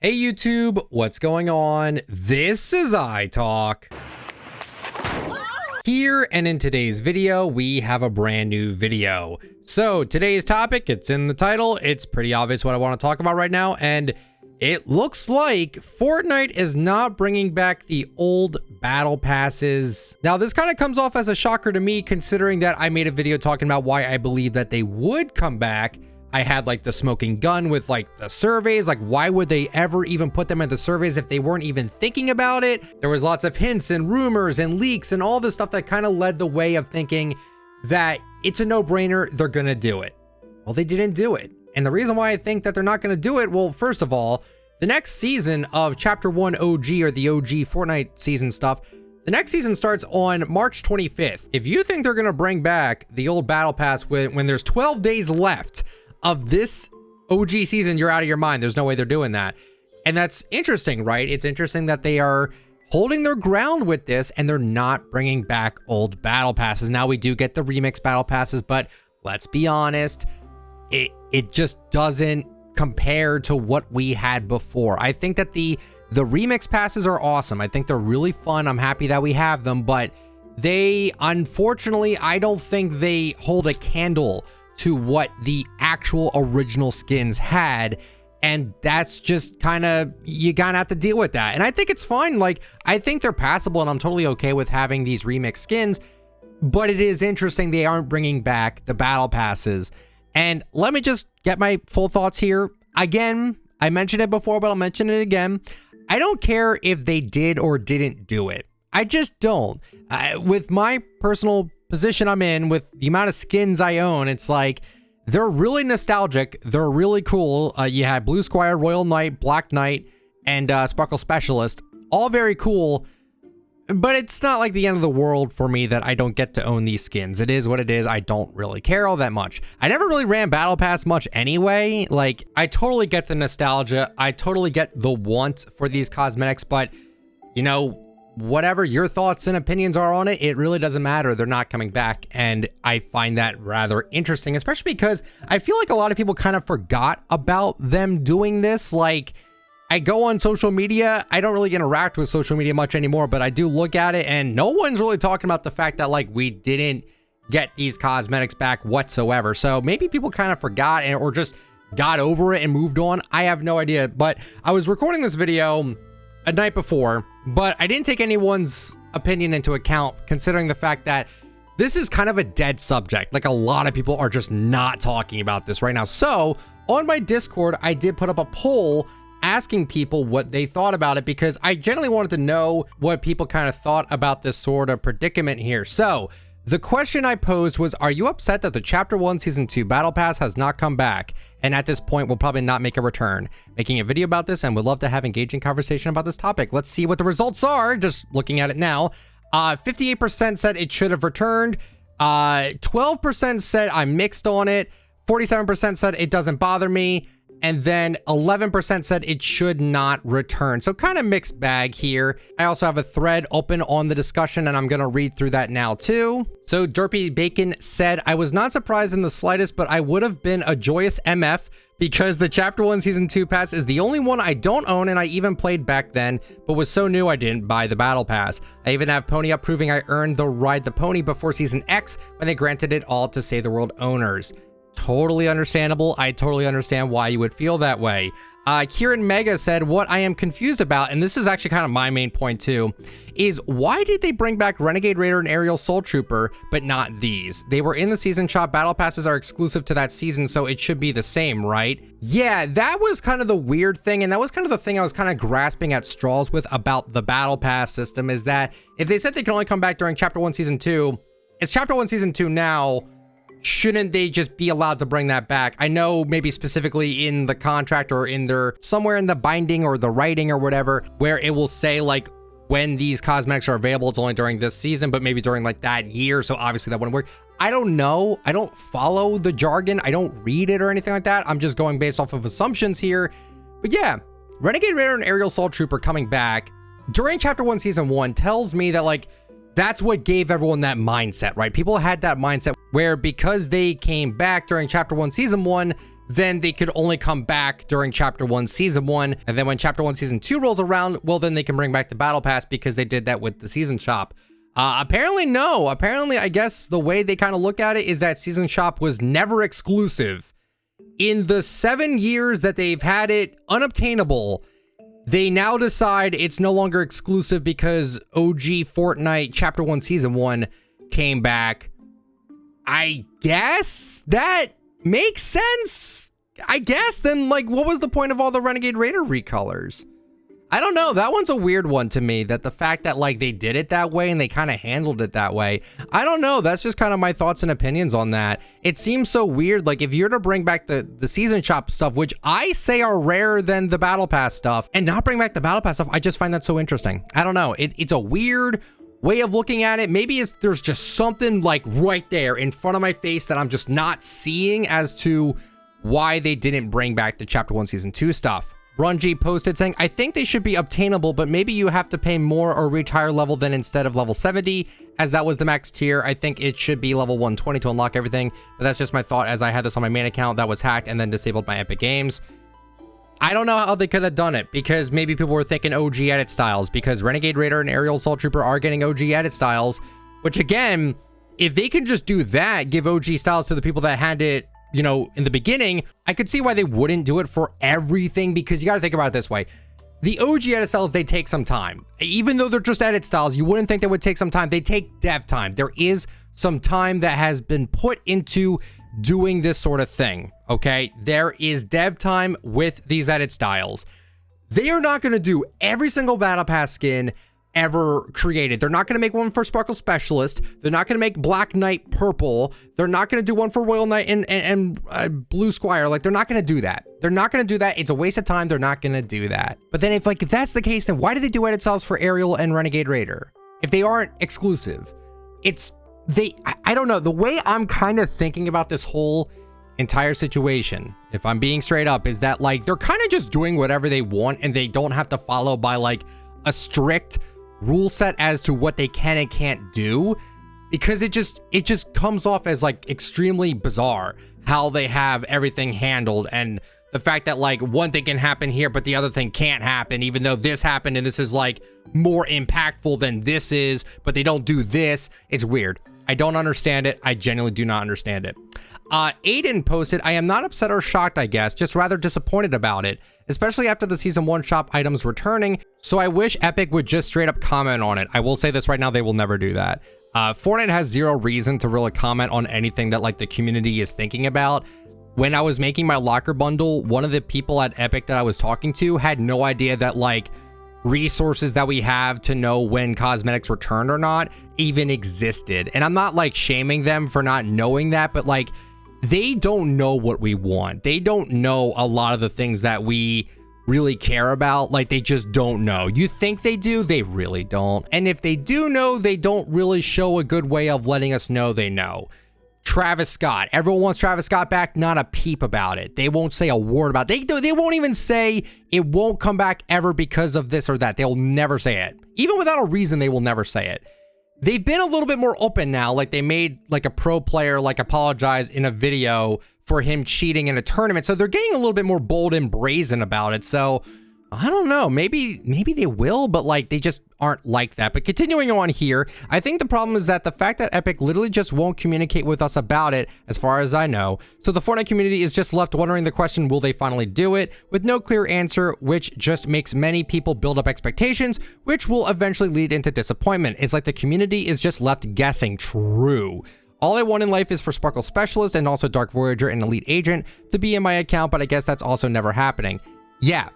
Hey YouTube, what's going on? This is iTalk. Here and in today's video, we have a brand new video. So today's topic, it's in the title. It's pretty obvious what I want to talk about right now. And it looks like Fortnite is not bringing back the old battle passes. Now, this kind of comes off as a shocker to me, considering that I made a video talking about why I believe that they would come back. I had like the smoking gun with like the surveys. Like, why would they ever even put them in the surveys if they weren't even thinking about it? There was lots of hints and rumors and leaks and all this stuff that kind of led the way of thinking that it's a no-brainer, they're gonna do it. Well, they didn't do it. And the reason why I think that they're not gonna do it, well, first of all, the next season of Chapter 1 OG, or the OG Fortnite season stuff, the next season starts on March 25th. If you think they're gonna bring back the old battle pass when there's 12 days left of this OG season, you're out of your mind. There's no way they're doing that. And that's interesting, right? It's interesting that they are holding their ground with this and they're not bringing back old battle passes. Now, we do get the remix battle passes, but let's be honest, it just doesn't compare to what we had before. I think that the remix passes are awesome. I think they're really fun. I'm happy that we have them, but they, unfortunately, I don't think they hold a candle to what the actual original skins had. And that's just kind of, you gotta have to deal with that. And I think it's fine. Like, I think they're passable and I'm totally okay with having these remix skins, but it is interesting they aren't bringing back the battle passes. And let me just get my full thoughts here. Again, I mentioned it before, but I'll mention it again. I don't care if they did or didn't do it. I just don't. With my personal position I'm in, with the amount of skins I own, it's like, they're really nostalgic. They're really cool. You had Blue Squire, Royal Knight, Black Knight, and Sparkle Specialist. All very cool, but it's not like the end of the world for me that I don't get to own these skins. It is what it is. I don't really care all that much. I never really ran Battle Pass much anyway. Like, I totally get the nostalgia. I totally get the want for these cosmetics, but you know, whatever your thoughts and opinions are on it, it really doesn't matter. They're not coming back. And I find that rather interesting, especially because I feel like a lot of people kind of forgot about them doing this. Like, I go on social media. I don't really interact with social media much anymore, but I do look at it and no one's really talking about the fact that like we didn't get these cosmetics back whatsoever. So maybe people kind of forgot or just got over it and moved on. I have no idea, but I was recording this video a night before, but I didn't take anyone's opinion into account, considering the fact that this is kind of a dead subject. Like, a lot of people are just not talking about this right now. So on my Discord, I did put up a poll asking people what they thought about it, because I generally wanted to know what people kind of thought about this sort of predicament here. So the question I posed was, are you upset that the Chapter 1 Season 2 Battle Pass has not come back? And at this point, will probably not make a return. Making a video about this and would love to have engaging conversation about this topic. Let's see what the results are, just looking at it now. 58% said it should have returned. 12% said I'm mixed on it. 47% said it doesn't bother me. And then 11% said it should not return. So kind of mixed bag here. I also have a thread open on the discussion and I'm going to read through that now too. So Derpy Bacon said, I was not surprised in the slightest, but I would have been a joyous MF because the Chapter 1 Season 2 pass is the only one I don't own, and I even played back then, but was so new I didn't buy the battle pass. I even have Pony up proving I earned the Ride the Pony before Season X when they granted it all to Save the World owners. Totally understandable. I totally understand why you would feel that way. Kieran Mega said, what I am confused about, and this is actually kind of my main point too, is why did they bring back Renegade Raider and Aerial Soul Trooper, but not these? They were in the season shop. Battle passes are exclusive to that season, so it should be the same, right? Yeah, that was kind of the weird thing, and that was kind of the thing I was kind of grasping at straws with about the Battle Pass system, is that if they said they can only come back during Chapter 1 Season 2, it's Chapter 1 Season 2 now. Shouldn't they just be allowed to bring that back? I know maybe specifically in the contract or in their, somewhere in the binding or the writing or whatever, where it will say like when these cosmetics are available, it's only during this season, but maybe during like that year. So obviously that wouldn't work. I don't know. I don't follow the jargon. I don't read it or anything like that. I'm just going based off of assumptions here. But yeah, Renegade Raider and Aerial Soul Trooper coming back during Chapter 1 Season 1 tells me that like, that's what gave everyone that mindset, right? People had that mindset where because they came back during Chapter 1 Season 1, then they could only come back during Chapter 1, Season 1. And then when Chapter 1, Season 2 rolls around, well, then they can bring back the Battle Pass because they did that with the Season Shop. Apparently, no. Apparently, I guess the way they kind of look at it is that Season Shop was never exclusive. In the 7 years that they've had it unobtainable, they now decide it's no longer exclusive because OG Fortnite Chapter 1 Season 1 came back. I guess that makes sense. I guess then, like, what was the point of all the Renegade Raider recolors? I don't know. That one's a weird one to me, that the fact that like they did it that way and they kind of handled it that way. I don't know. That's just kind of my thoughts and opinions on that. It seems so weird. Like if you're to bring back the Season Shop stuff, which I say are rarer than the Battle Pass stuff, and not bring back the Battle Pass stuff, I just find that so interesting. I don't know. It's a weird way of looking at it. Maybe there's just something like right there in front of my face that I'm just not seeing as to why they didn't bring back the Chapter 1 Season 2 stuff. Runji posted saying, I think they should be obtainable, but maybe you have to pay more or reach higher level than instead of level 70, as that was the max tier. I think it should be level 120 to unlock everything, but that's just my thought, as I had this on my main account that was hacked and then disabled by Epic Games. I don't know how they could have done it, because maybe people were thinking OG edit styles, because Renegade Raider and Aerial Assault Trooper are getting OG edit styles, which again, if they can just do that, give OG styles to the people that had it, you know, in the beginning, I could see why they wouldn't do it for everything, because you got to think about it this way. The OG edit styles, they take some time. Even though they're just edit styles, you wouldn't think they would take some time. They take dev time. There is some time that has been put into doing this sort of thing, okay? There is dev time with these edit styles. They are not going to do every single Battle Pass skin ever created. They're not going to make one for Sparkle Specialist. They're not going to make Black Knight purple. They're not going to do one for Royal Knight and Blue Squire. Like, they're not going to do that. They're not going to do that. It's a waste of time. They're not going to do that. But then if that's the case, then why do they do edit styles for Aerial and Renegade Raider if they aren't exclusive? I don't know. The way I'm kind of thinking about this whole entire situation, if I'm being straight up, is that like they're kind of just doing whatever they want and they don't have to follow by like a strict rule set as to what they can and can't do, because it just comes off as like extremely bizarre how they have everything handled, and the fact that like one thing can happen here but the other thing can't happen, even though this happened and this is like more impactful than this is, but they don't do this. It's weird. I don't understand it. I genuinely do not understand it. Aiden posted, I am not upset or shocked, I guess, just rather disappointed about it, especially after the Season 1 shop items returning, so I wish Epic would just straight up comment on it. I will say this right now, they will never do that. Fortnite has zero reason to really comment on anything that like the community is thinking about. When I was making my locker bundle, one of the people at Epic that I was talking to had no idea that like resources that we have to know when cosmetics returned or not even existed. And I'm not like shaming them for not knowing that, but like they don't know what we want. They don't know a lot of the things that we really care about. Like they just don't know. You think they do, they really don't. And if they do know, they don't really show a good way of letting us know they know. Travis Scott, everyone wants Travis Scott back, not a peep about it. They won't say a word about it. They won't even say it won't come back ever because of this or that. They'll never say it. Even without a reason, they will never say it. They've been a little bit more open now. Like they made like a pro player like apologize in a video for him cheating in a tournament. So they're getting a little bit more bold and brazen about it. So I don't know, maybe they will, but like they just aren't like that. But continuing on here, I think the problem is that the fact that Epic literally just won't communicate with us about it, as far as I know. So the Fortnite community is just left wondering the question, will they finally do it? With no clear answer, which just makes many people build up expectations, which will eventually lead into disappointment. It's like the community is just left guessing. True. All I want in life is for Sparkle Specialist and also Dark Voyager and Elite Agent to be in my account, but I guess that's also never happening. Yeah.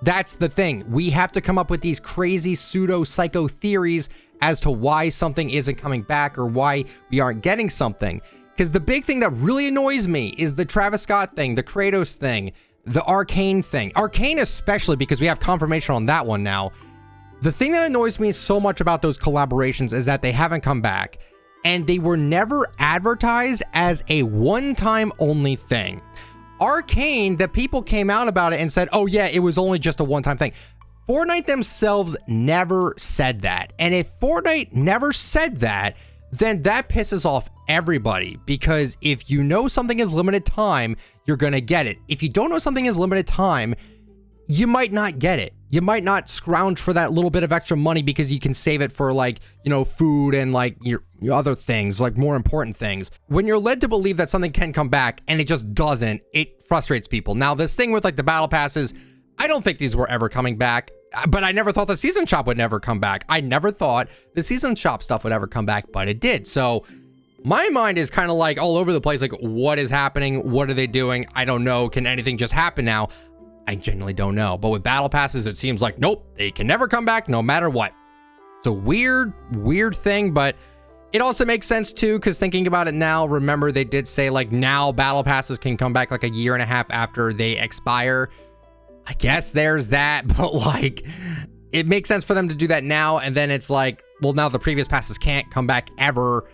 That's the thing. We have to come up with these crazy pseudo-psycho theories as to why something isn't coming back or why we aren't getting something. Because the big thing that really annoys me is the Travis Scott thing, the Kratos thing, the Arcane thing. Arcane especially, because we have confirmation on that one now. The thing that annoys me so much about those collaborations is that they haven't come back. And they were never advertised as a one-time only thing. Arcane, the people came out about it and said, oh yeah, it was only just a one-time thing. Fortnite themselves never said that. And if Fortnite never said that, then that pisses off everybody, because if you know something is limited time, you're going to get it. If you don't know something is limited time, you might not get it. You might not scrounge for that little bit of extra money because you can save it for, like, you know, food and like your other things, like more important things. When you're led to believe that something can come back and it just doesn't, it frustrates people. Now, this thing with like the battle passes, I don't think these were ever coming back, but I never thought the season shop would never come back. I never thought the season shop stuff would ever come back, but it did. So my mind is kind of like all over the place. Like, what is happening? What are they doing? I don't know. Can anything just happen now? I genuinely don't know. But with battle passes, it seems like, nope, they can never come back no matter what. It's a weird thing, but it also makes sense too, because thinking about it now, remember they did say like now battle passes can come back like a year and a half after they expire. I guess there's that, but like it makes sense for them to do that now. And then it's like, well, now the previous passes can't come back ever.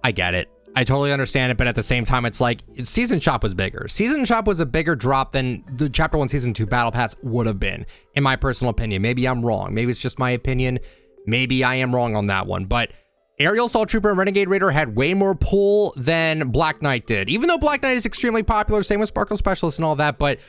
I get it. I totally understand it, but at the same time, it's like season shop was bigger. Season shop was a bigger drop than the chapter 1 season 2 battle pass would have been, in my personal opinion. Maybe I'm wrong. Maybe it's just my opinion. Maybe I am wrong on that one, but Aerial Assault Trooper and Renegade Raider had way more pull than Black Knight did, even though Black Knight is extremely popular, same with Sparkle Specialist and all that. But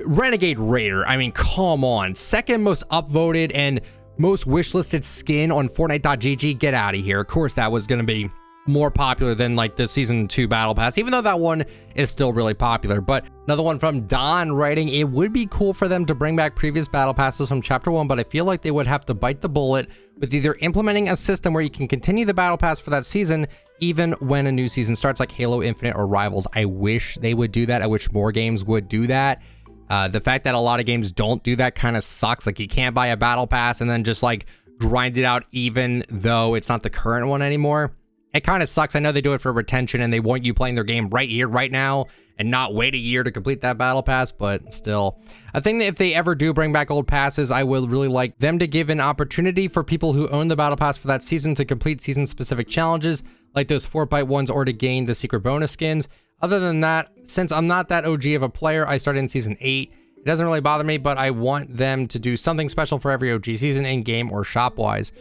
Renegade Raider, I mean, come on, second most upvoted and most wishlisted skin on Fortnite.gg. Get out of here. Of course that was going to be more popular than like the season 2 battle pass, even though that one is still really popular. But another one from Don writing, it would be cool for them to bring back previous battle passes from chapter 1, but I feel like they would have to bite the bullet with either implementing a system where you can continue the battle pass for that season even when a new season starts, like Halo Infinite or Rivals. I wish they would do that. I wish more games would do that. The fact that a lot of games don't do that kind of sucks. Like, you can't buy a battle pass and then just like grind it out even though it's not the current one anymore. It kind of sucks. I know they do it for retention and they want you playing their game right here, right now, and not wait a year to complete that battle pass, but still. I think that if they ever do bring back old passes, I would really like them to give an opportunity for people who own the battle pass for that season to complete season-specific challenges, like those Fortnite ones, or to gain the secret bonus skins. Other than that, since I'm not that OG of a player, I started in season 8. It doesn't really bother me, but I want them to do something special for every OG season, in-game or shop-wise.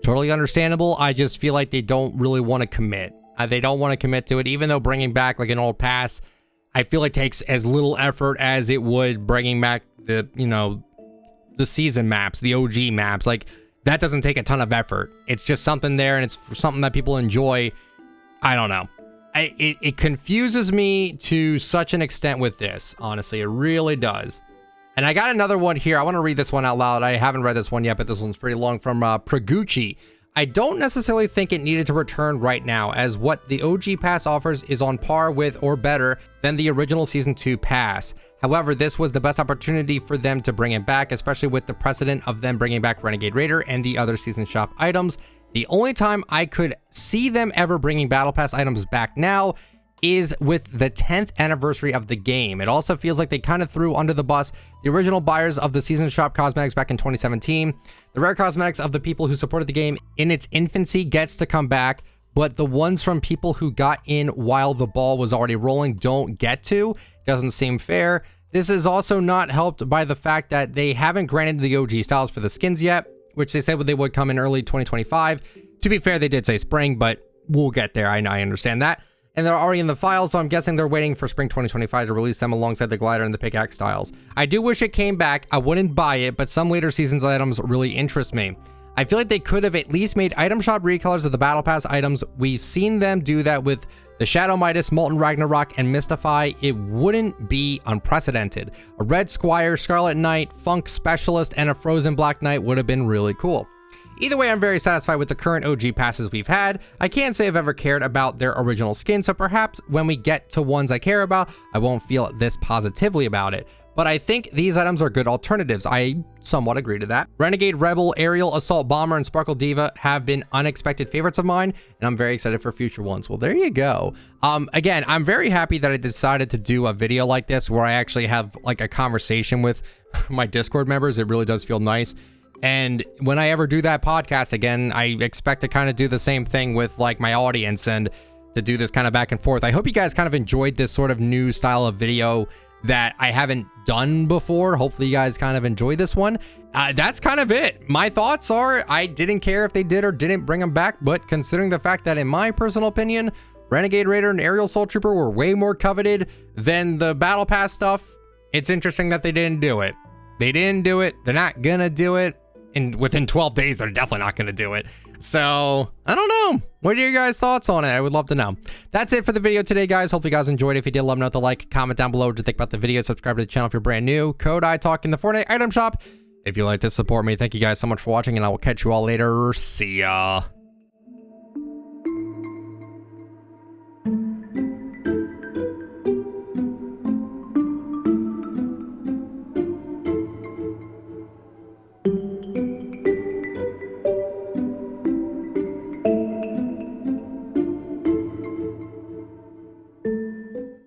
Totally understandable. I just feel like they don't really want to commit. They don't want to commit to it, even though bringing back like an old pass, I feel it takes as little effort as it would bringing back the, you know, the season maps, the OG maps. Like, that doesn't take a ton of effort. It's just something there, and it's something that people enjoy. I don't know. It confuses me to such an extent with this. Honestly, it really does. And I got another one here. I want to read this one out loud. I haven't read this one yet, but this one's pretty long, from Pragucci. I don't necessarily think it needed to return right now, as what the OG pass offers is on par with or better than the original season 2 pass. However, this was the best opportunity for them to bring it back, especially with the precedent of them bringing back Renegade Raider and the other season shop items. The only time I could see them ever bringing battle pass items back now is with the 10th anniversary of the game. It also feels like they kind of threw under the bus the original buyers of the season shop cosmetics back in 2017. The rare cosmetics of the people who supported the game in its infancy gets to come back, but the ones from people who got in while the ball was already rolling don't get to. Doesn't seem fair. This is also not helped by the fact that they haven't granted the OG styles for the skins yet, which they said they would come in early 2025. To be fair, they did say spring, but we'll get there. I understand that. And they're already in the files, so I'm guessing they're waiting for spring 2025 to release them alongside the glider and the pickaxe styles. I do wish it came back. I wouldn't buy it, but some later seasons items really interest me. I feel like they could have at least made item shop recolors of the battle pass items. We've seen them do that with the Shadow Midas, Molten Ragnarok, and Mystify. It wouldn't be unprecedented. A Red Squire, Scarlet Knight, Funk Specialist, and a Frozen Black Knight would have been really cool. Either way, I'm very satisfied with the current OG passes we've had. I can't say I've ever cared about their original skin, so perhaps when we get to ones I care about, I won't feel this positively about it. But I think these items are good alternatives. I somewhat agree to that. Renegade Rebel, Aerial Assault Bomber, and Sparkle Diva have been unexpected favorites of mine, and I'm very excited for future ones. Well, there you go. Again, I'm very happy that I decided to do a video like this where I actually have like a conversation with my Discord members. It really does feel nice. And when I ever do that podcast again, I expect to kind of do the same thing with like my audience and to do this kind of back and forth. I hope you guys kind of enjoyed this sort of new style of video that I haven't done before. Hopefully you guys kind of enjoy this one. That's kind of it. My thoughts are I didn't care if they did or didn't bring them back, but considering the fact that in my personal opinion, Renegade Raider and Aerial Assault Trooper were way more coveted than the Battle Pass stuff. It's interesting that they didn't do it. They didn't do it. They're not gonna do it. And within 12 days, they're definitely not gonna do it. So, I don't know. What are your guys' thoughts on it? I would love to know. That's it for the video today, guys. Hope you guys enjoyed it. If you did, let me know with a like, comment down below what you think about the video. Subscribe to the channel if you're brand new. Code iTalk in the Fortnite item shop if you'd like to support me. Thank you guys so much for watching, and I will catch you all later. See ya.